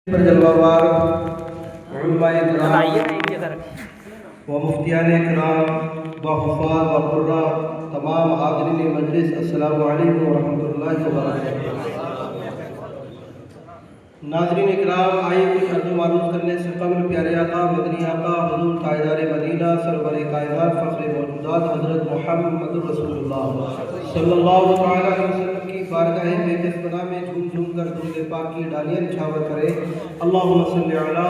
پر جلوہ علماء کرام و مفتیان کرام و حفاظ و قراء تمام حاضرین مجلس، السلام علیکم ورحمۃ اللہ وبرکاتہ۔ ناظرین اکرام، آئیے کچھ عرض و معروف کرنے سے قبل پیارے آقا مدنی آقا حضور تاجدار مدینہ سرور کائنات فخر موجودات حضرت محمد رسول اللہ صلی اللہ تعالیٰ علیہ وسلم کی بارگاہ بے پناہ میں جھوم جھوم کر درود پاک کی ڈالیاں نچھاور کرے۔ اللہم صلی علی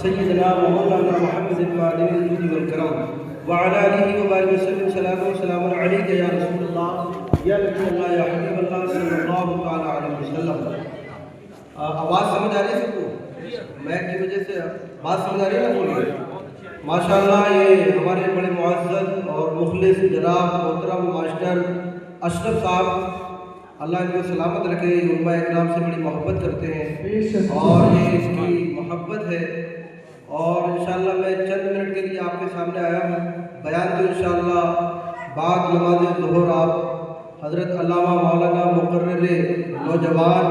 سیدنا و مولانا محمد معدن الجود والکرم وعلی آلہ وبارک وسلم۔ صلاۃ و سلام علیک یا رسول اللہ یا نبی اللہ یا حبیب اللہ صلی اللہ تعالیٰ علیہ وسلم۔ آواز سمجھ آ رہی ہے سب کو؟ میک کی وجہ سے بات سمجھ آ رہی ہے نا؟ بولیے ماشاءاللہ۔ یہ ہمارے بڑے معزز اور مخلص جناب محترم ماسٹر اشرف صاحب، اللہ ان کو سلامت رکھے، علماء اکرام سے بڑی محبت کرتے ہیں اور یہ اس کی محبت ہے۔ اور انشاءاللہ میں چند منٹ کے لیے آپ کے سامنے آیا ہوں، بیان تو انشاءاللہ بعد نماز ظہر آپ حضرت علامہ مولانا مقرر نوجوان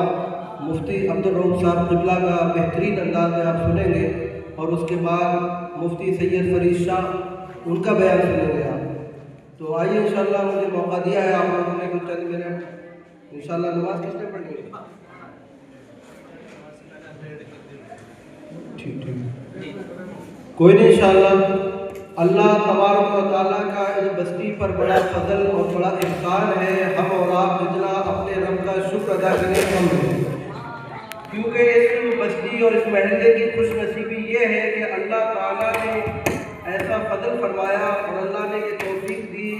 مفتی عبدالرؤوف صاحب قبلہ کا بہترین انداز میں آپ سنیں گے، اور اس کے بعد مفتی سید فرید شاہ ان کا بیان سنیں گے آپ۔ تو آئیے انشاءاللہ، مجھے موقع دیا ہے آپ لوگوں نے کچھ چند منٹ انشاءاللہ۔ نماز کس نے پڑھنی ہے؟ ٹھیک کوئی نہیں انشاءاللہ۔ اللہ تبارک و تعالیٰ کا اس بستی پر بڑا فضل اور بڑا احسان ہے، ہم اور آپ جتنا اپنے رب کا شکر ادا کریں کم ہے، کیونکہ اس بستی اور اس محلے کی خوش نصیبی یہ ہے کہ اللہ تعالیٰ نے ایسا فضل فرمایا اور اللہ نے یہ توفیق دی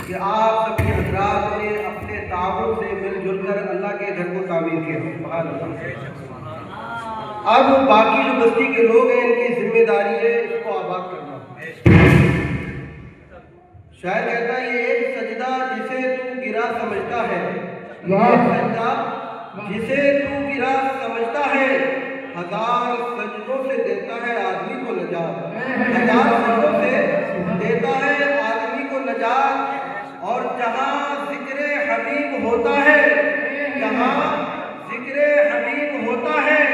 کہ آپ سبھی حضرات نے اپنے تعاون سے مل جل کر اللہ کے گھر کو تعمیر کیا۔ سبحان اللہ۔ اب باقی جو بستی کے لوگ ہیں ان کی ذمہ داری ہے اس کو آباد کرنا۔ شاعر کہتا ہے یہ ایک سجدہ جسے تو گرا سمجھتا ہے، یہ سجدہ جسے تو گرا سمجھتا ہے، ہزار سجدوں سے دیتا ہے آدمی کو نجات، ہزار سجدوں سے دیتا ہے آدمی کو نجات۔ اور جہاں ذکر حبیب ہوتا ہے، جہاں ذکر حبیب ہوتا ہے،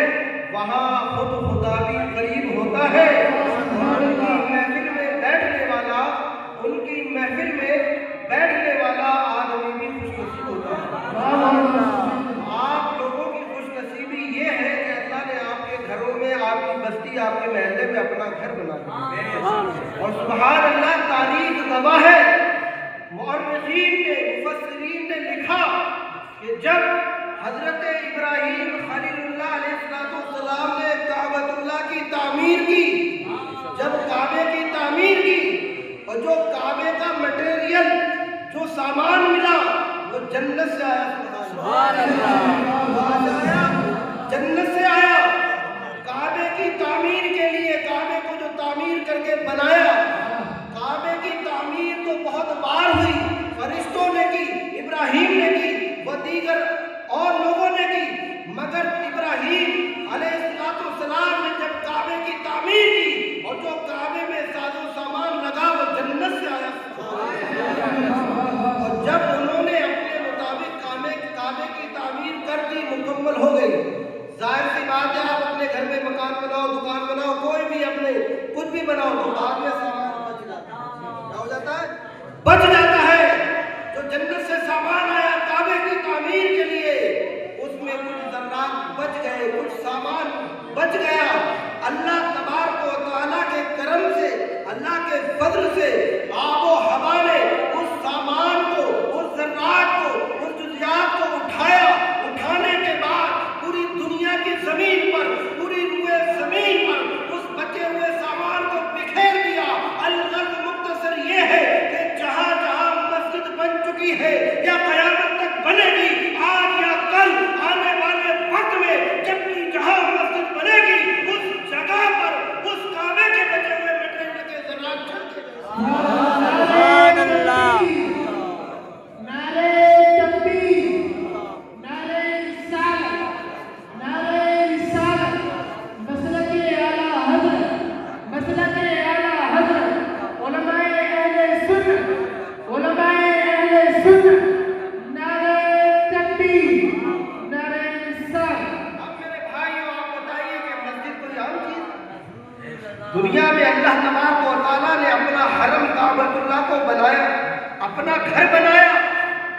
وہاں خود خدا بھی قریب ہوتا ہے۔ ان کی محفل میں بیٹھنے والا، ان کی محفل میں بیٹھنے والا آدمی بھی خوش نصیب ہوتا ہے۔ آپ لوگوں کی خوش نصیبی یہ ہے کہ اللہ نے آپ کے گھروں میں، آپ کی بستی، آپ کے محلے میں اپنا گھر بنا دیا، اور سبحان اللہ تاریخ گواہ ہے۔ مؤرخین نے، مفسرین نے لکھا کہ جب حضرت ابراہیم خلیل اللہ علیہ السلام نے کعبۃ اللہ کی تعمیر کی، جب کعبے کی تعمیر کی، اور جو کعبے کا مٹیریل، جو سامان ملا وہ جنت سے آیا، سبحان اللہ، جنت سے آیا۔ کعبے کی تعمیر کے لیے، کعبے کو جو تعمیر کر کے بنایا، کعبے کی تعمیر تو بہت بار ہوئی، فرشتوں نے کی، ابراہیم نے کی، وہ دیگر اور لوگوں نے کی، مگر ابراہیم علیہ السلام نے جب کعبے کی تعمیر کی اور جو کعبے میں ساز و سامان لگا وہ جنت سے آیا۔ اور جب انہوں نے اپنے مطابق کعبے کی تعمیر کر دی، مکمل ہو گئی، ظاہر سی بات ہے آپ اپنے گھر میں مکان بناؤ، دکان بناؤ، کوئی بھی اپنے کچھ بھی بناؤ تو بعد میں سامان بچ جاتا ہے۔ کیا ہو جاتا ہے؟ بچ جاتا ہے۔ جو جنت سے سامان آیا کعبے کی تعمیر کے لیے، اس میں کچھ ذرات بچ گئے، کچھ سامان بچ گیا۔ اللہ تبارک و تعالیٰ کے کرم سے، اللہ کے فضل سے آب و ہوا نے اس سامان کو، اس ذرات کو، اس جزیات کو اٹھایا۔ اٹھانے کے بعد پوری دنیا کی زمین پر، پوری روئے زمین پر اس بچے ہوئے سامان کو بکھیر دیا۔ الغرض مختصر یہ ہے کہ جہاں جہاں مسجد بن چکی ہے یا قیامت تک بنے گی، آج یا کل آنے والے وقت میں جب بھی جہاں مسجد بنے گی، اس جگہ پر اس کعبے کے بچے ہوئے مٹیریل کے ذرات چل کے دنیا میں اللہ تبارک و تعالیٰ نے اپنا حرم کعبۃ اللہ کو بنایا، اپنا گھر بنایا،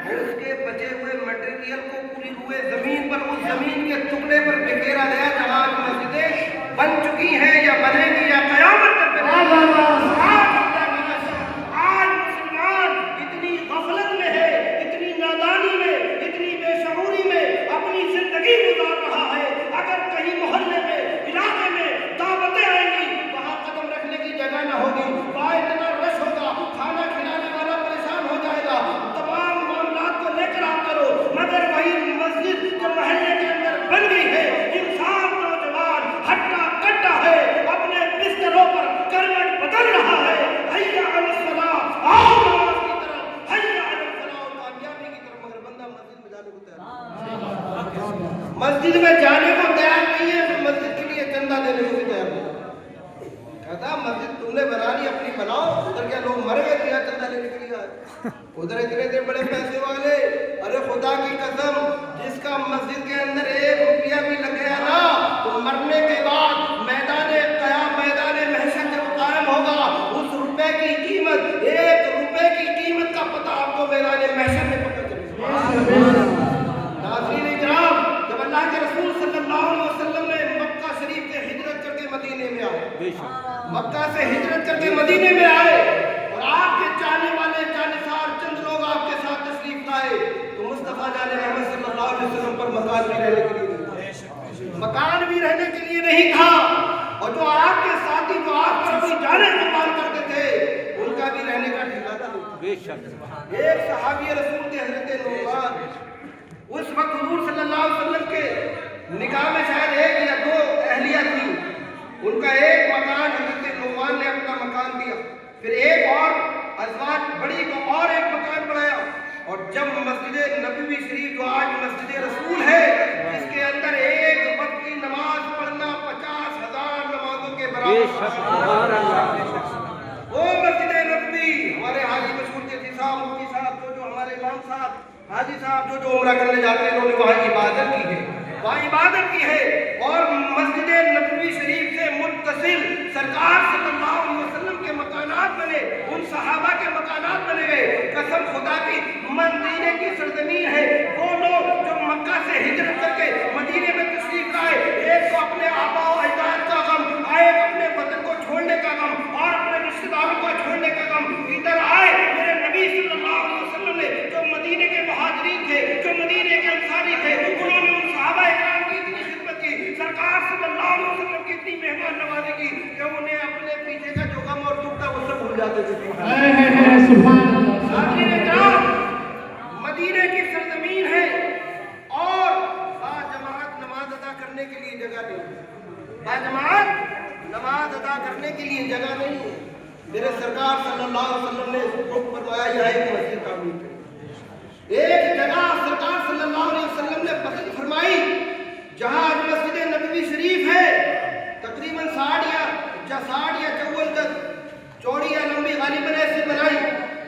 اور اس کے بچے ہوئے مٹیریل کو پوری روئے زمین پر، اس زمین کے ٹکڑے پر بکھیرا گیا جہاں مسجدیں بن چکی ہیں یا بنیں گی یا قیامت تک بنیں گی۔ آج مسلمان اتنی غفلت میں ہے، اتنی نادانی میں، اتنی بے شعوری میں اپنی زندگی گزار رہا ہے۔ اگر کہیں محلے میں، علاقے میں دعوتیں آئیں گی، وہاں قدم رکھنے کی جگہ نہ ہوگی، وہاں اتنا رش ہوگا، کھانا کھلانے والا پریشان ہو جائے گا، تمام معاملات کو لے کر آپ کرو، مگر وہی مسجد جو محلے کے اندر بن گئی ہے، انسان نوجوان ہٹا کٹا ہے، اپنے بستروں پر کروٹ بدل رہا ہے، حی علی الصلاۃ، آؤ نماز کی طرف، حی علی الفلاح، کامیابی کی طرف، مگر بندہ مسجد میں جانے کو تیار نہیں، مسجد میں جانے کو تیار نہیں ہے، پھر مسجد کے لیے چندہ دینے کو بھی تیار نہیں۔ کہتا مسجد تم نے بنا لی، اپنی بناؤ، ادھر کیا لوگ مر گئے تیرا چندہ لینے کے لیے آئے، ادھر اتنے بڑے پیسے والے، ارے خدا کی قسم جس کا مسجد کے اندر 1 روپیہ بھی لگ گیا نا تو مرنے کے بعد میدان قیام، میدان محشر جب قائم ہوگا، اس روپے کی قیمت، 1 روپے کی قیمت کا پتہ آپ کو میدان محشر میں پتہ چلے گا۔ ناظرین اکرام، جب اللہ کے رسول صلی اللہ علیہ وسلم نے مکہ شریف سے ہجرت کر کے مدینے میں آئے، مکہ سے ہجرت کر کے مدینے میں آئے اور آپ کے چاہنے والے جانثار چند لوگ آپ کے ساتھ تشریف لائے، تو مصطفیٰ جان رحمت صلی اللہ علیہ وسلم پر مکان بھی رہنے کے لیے نہیں تھا، مکان بھی رہنے کے لیے نہیں تھا، اور جو آپ کے ساتھی جو آپ پر اپنی جانیں قربان کرتے تھے ان کا بھی رہنے کا ٹھکانہ نہیں تھا۔ ایک صحابی رسول تھے حضرت نعمان، اس وقت حضور صلی اللہ علیہ وسلم کے نکاح میں شاید 1 یا 2 اہلیہ تھیں، ان کا ایک مکان حضرت نعمان نے اپنا مکان دیا، پھر ایک اور ازواج بڑی کو اور ایک مکان بنایا، اور جب مسجد نبوی شریف جو آج مسجد رسول ہے، جس کے اندر ایک وقت کی نماز پڑھنا 50,000 نمازوں کے برابر، وہ مسجد نبوی، ہمارے حاجی مشہور تھے صاحب، مفتی صاحب، جو ہمارے امام صاحب، حاجی صاحب جو عمرہ کرنے جاتے ہیں، انہوں نے وہاں عبادت کی ہے، وہاں عبادت کی ہے، اور مسجد نبوی شریف سے متصل سرکار صلی اللہ علیہ وسلم کے مکانات بنے، ان صحابہ کے مکانات بنے گئے۔ قسم خدا کی مدینے کی سرزمین ہے، وہ لوگ جو مکہ سے ہجرت کر کے مدینے میں تشریف لائے، ایک تو اپنے آبا و اجداد کا غم، ایک اپنے وطن کو چھوڑنے کا غم اور اپنے رشتہ داروں کو چھوڑنے کا غم، ادھر آئے میرے نبی صلی اللہ علیہ وسلم نے جو مدینے کے مہاجرین تھے، جو مدینے کے انصاری تھے، انہوں نے ان صحابہ اکرام کی اتنی خدمت کی، سرکار صلی اللہ علیہ وسلم کی اتنی مہمان نوازی کی کہ انہیں اپنے پیچھے کا جو غم اور دکھ تھا وہ سب بھول جاتے تھے۔ ساتھین اکرام، مدینے کی سرزمین ہے اور باجماعت نماز ادا کرنے کے لیے جگہ نہیں، باجماعت نماز ادا کرنے کے لیے جگہ نہیں ہے۔ میرے سرکار صلی اللہ علیہ وسلم نے حکم فرمایا یہاں ایک مسجد تعمیر کرو، ایک جگہ سرکار صلی اللہ علیہ وسلم نے پسند فرمائی جہاں آج مسجد نبوی شریف ہے، تقریباً 60 یا 54 گز چوڑی یا لمبی غالباً ایسے بنائی،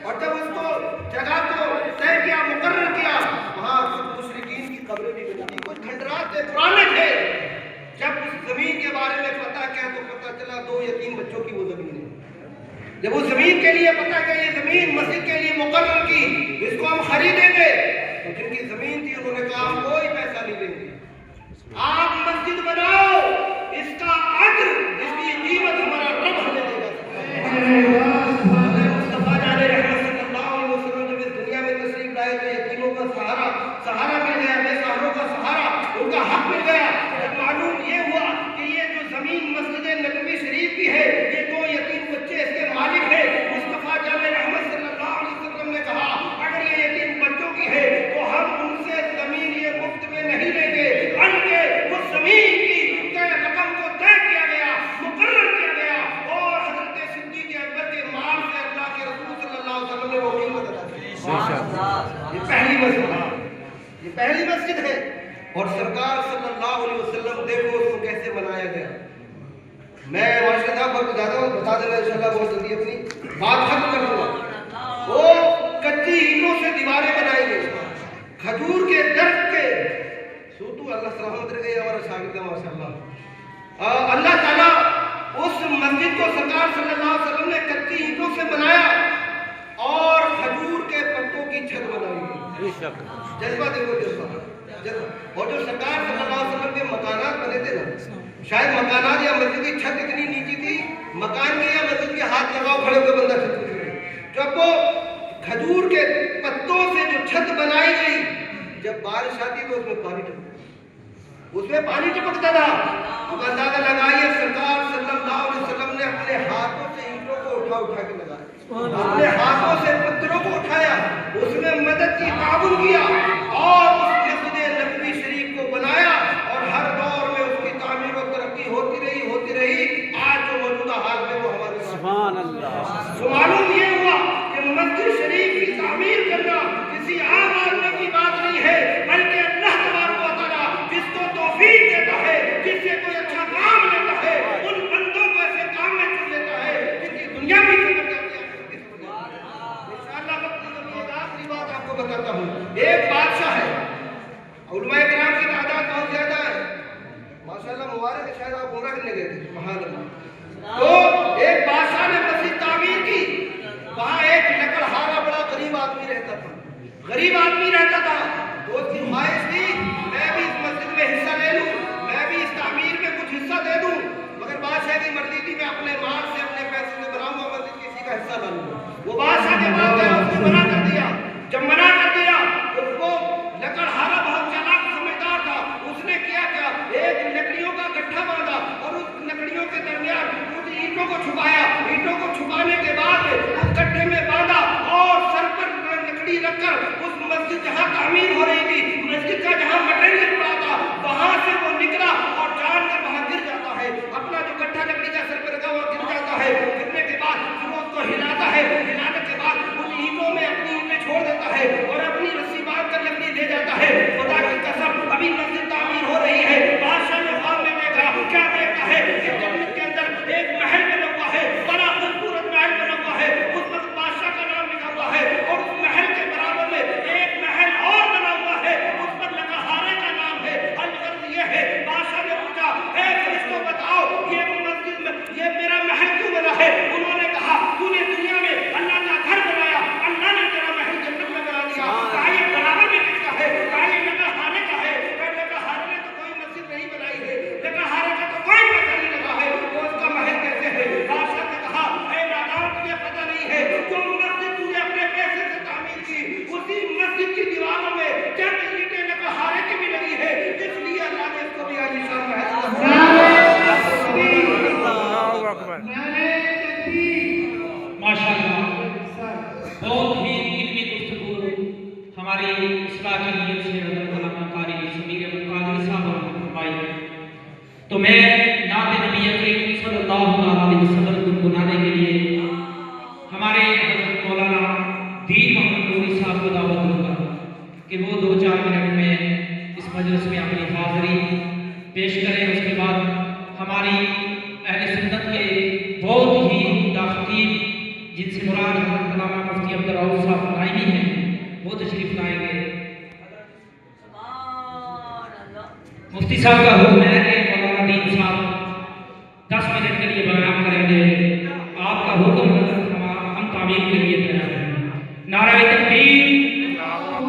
اور جب اس کو جگہ کو طے کیا، مقرر کیا، وہاں مشرکین کی قبریں بھی بنی تھی، کچھ کھنڈرات پرانے تھے۔ جب اس زمین کے بارے میں پتہ کیا تو پتہ چلا 2 یا 3 بچوں کی وہ زمین ہے۔ جب اس زمین کے لیے پتہ کہ یہ زمین مسجد کے لیے مقرر کی، اس کو ہم خریدیں گے، تو جن کی زمین تھی انہوں نے کہا ہم کوئی پیسہ نہیں دیں گے، آپ مسجد بناؤ، اس کا اجر، اس کی قیمت ہمارا رب ہمیں دے گا۔ مصطفیٰ جان رحمت صلی اللہ علیہ وسلم جب اس دنیا میں تشریف لائے تو یتیموں کا سہارا مل گیا، بے سہاروں کا سہارا، ان کا حق مل گیا۔ جب معلوم یہ ہوا کہ یہ جو زمین مسجد نبوی شریف کی ہے، یہ 2 یتیم بچے اس کے مالک ہیں، مصطفیٰ جان رحمت صلی اللہ علیہ وسلم نے کہا اگر یہ یتیم بچوں کی ہے تو ہم ان سے زمین یہ مفت میں نہیں لیں گے، بلکہ اس زمین کی رقم کو طے کیا گیا، مقرر کیا گیا، اور حضرت صدیق اکبر کے مال سے اللہ کے رسول صلی اللہ علیہ وسلم نے وہ قیمت ادا کی۔ یہ پہلی مسجد ہے، یہ پہلی مسجد ہے، اور سرکار صلی اللہ علیہ وسلم دیکھو اس کو کیسے بنایا گیا۔ میں ماشاءاللہ وقت زیادہ بتا دینا انشاءاللہ بہت جلدی اپنی بات ختم کر دوں گا۔ وہ کچی اینٹوں سے دیواریں بنائی گئی، کھجور کے درخت کے سوتو، اللہ سلامت رکھے ہمارا شاگرد ماشاءاللہ۔ اللہ تعالیٰ اس مسجد جذبہ دیکھو جذبہ. اور جو سرکار صلی اللہ علیہ وسلم کے مکانات بنے تھے نا, شاید مکانات یا مسجد کی چھت اتنی نیچی تھی, مکان کی یا مسجد کے ہاتھ لگاؤ کھڑے ہوئے بندہ چھت کو چھوڑے. جب وہ کھجور کے پتوں سے جو چھت بنائی گئی, جب بارش آتی تو اس میں پانی ٹپکتا تھا. تو اندازہ لگائیے سرکار صلی اللہ علیہ وسلم نے اپنے ہاتھوں سے اینٹوں کو اٹھا کے لگایا, اپنے ہاتھوں سے پتھروں کو اٹھایا, اس میں مدد کی تعاون کیا اور اس مسجد نبوی شریف کو بنایا. اور ہر دور میں اس کی تعمیر و ترقی ہوتی رہی. آج جو موجودہ حال میں وہ ہمارے سبحان اللہ. تو معلوم یہ ہوا کہ مسجد شریف کی تعمیر کرنا کسی عام آدمی کی بات نہیں ہے, بلکہ اللہ تبارک و تعالیٰ جس کو توفیق دیتا ہے, جس سے کوئی اچھا کام لیتا ہے, ان بندوں کو ایسے کام میں چن لیتا ہے جن کی دنیا بھی سمجھ جاتی ہے. انشاءاللہ ایک آخری بات آپ کو بتاتا ہوں. ایک بادشاہ ہے, علماء کرام کی تعداد بہت زیادہ ہے ماشاءاللہ. مبارک ہے, شاید آپ عمرہ کرنے گئے تھے, سبحان اللہ. تو ایک بادشاہ نے مسجد تعمیر کی. وہاں ایک لکڑہارا بڑا غریب آدمی رہتا تھا. تو اس کی خواہش تھی میں بھی اس مسجد میں حصہ لے لوں, میں بھی اس تعمیر میں کچھ حصہ دے دوں. مگر بادشاہ کی مرضی تھی میں اپنے مال سے اپنے پیسے سے بناؤں گا مسجد, کسی کا حصہ نہ لوں. وہ بادشاہ کے پاس گیا, اس نے منع کر دیا. جب منع کر دیا اس کو لکڑہارا بہت چالاک سمجھدار تھا. اس نے کیا ایک لکڑیوں کا گٹھا باندھا اور اس لکڑیوں کے درمیان اس اینٹوں کو چھپایا. اینٹوں کو چھپانے کے بعد اس گٹھے میں باندھا اور سر پر لکڑی رکھ کر اس مسجد جہاں تعمیر ہو رہی تھی, مسجد کا جہاں مٹیریل پڑا تھا, وہاں سے وہ نکلا اور جان کر وہاں گر جاتا ہے. اپنا جو گٹھا لکڑی کا سر پر رکھا ہوا گر جاتا ہے. گرنے کے بعد پھر اس کو ہلاتا ہے, ہلانے کے بعد ان اینٹوں میں اپنی اینٹیں چھوڑ دیتا ہے اور اپنی رسی باندھ کر لکڑی لے جاتا ہے. خدا کی قسم ابھی مسجد تعمیر ہو رہی ہے. بادشاہ نے خواب میں دیکھا, کیا دیکھتا ہے کہ جنت کے اندر ایک محل بنا ہوا ہے, بڑا خوبصورت محل بنا ہوا ہے, اس پر بادشاہ کا نام لکھا ہوا ہے. اور اس محل کے برابر میں ایک محل اور بنا ہوا ہے, اس پر لکڑہارے کا نام ہے. الغرض یہ ہے, بادشاہ نے پوچھا اے فرشتوں بتاؤ یہ مسجد میں یہ میرا محل کیوں بنا ہے؟ انہوں نے کہا تو نے دنیا میں اللہ کا گھر بنایا, اللہ نے تیرا محل جنت میں بنا دیا. کہا یہ برابر میں کس کا ہے؟ کہا یہ لکڑہارے کا ہے. لکڑہارے نے تو کوئی مسجد نہیں بنائی ہے, لکڑہارے کا تو کوئی پیسہ نہیں لگا ہے, تو اس کا محل کیسے ہے؟ بادشاہ نے کہا اے نادان تجھے پتہ نہیں ہے, جو مسجد تجھے اپنے پیسے سے تعمیر کی اسی مسجد کی دیواروں میں چند اینٹیں لکڑہارے کی بھی لگی ہے, اس لیے اللہ نے اس کو بھی عالیشان محل بنایا. ماشاءاللہ بہت ہی علمی گفتگو ہماری اصلاح کی نیت سے حضرت علامہ قاری سمیر قادری صاحب نے فرمائی. تو میں نعت نبی کریم صلی اللہ علیہ وسلم کو گنگنانے کے لیے ہمارے حضرت مولانا دین محمد نوری صاحب کو دعوت دوں گا کہ وہ 2-4 منٹ میں اس مجلس میں اپنی حاضری پیش کریں. اس کے بعد ہماری اہل سنت کے بہت ہی عمدہ خطیب جن سے مراد حضرت علامہ مفتی عبدالرؤف صاحب نائینی ہیں وہ تشریف لائیں گے. مفتی صاحب کا حکم ہے کہ مولانا دین صاحب 10 منٹ کے لیے بیان کریں گے. آپ کا حکم ہم تعمیر کے لیے تیار ہیں. نعرہ تکبیر,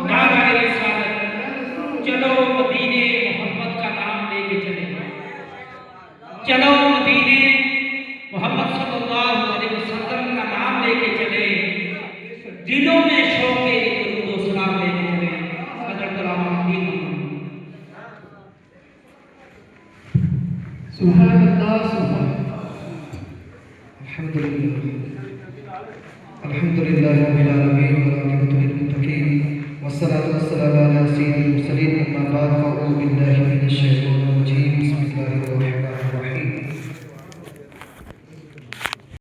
نعرہ رسالت, چلو مدینے محمد کا نام لے کے چلیں, چلو مدینے محمد صلی اللہ علیہ وسلم کا نام لے کے چلیں, دلوں میں شوق درود و سلام لے کے چلیں. حضرت علامہ دین سبحان اللہ سبحان الحمدللہ رب العالمین والعاقبۃ للمتقین والصلاۃ والسلام علی سید المرسلین. اما بعد فاعوذ باللہ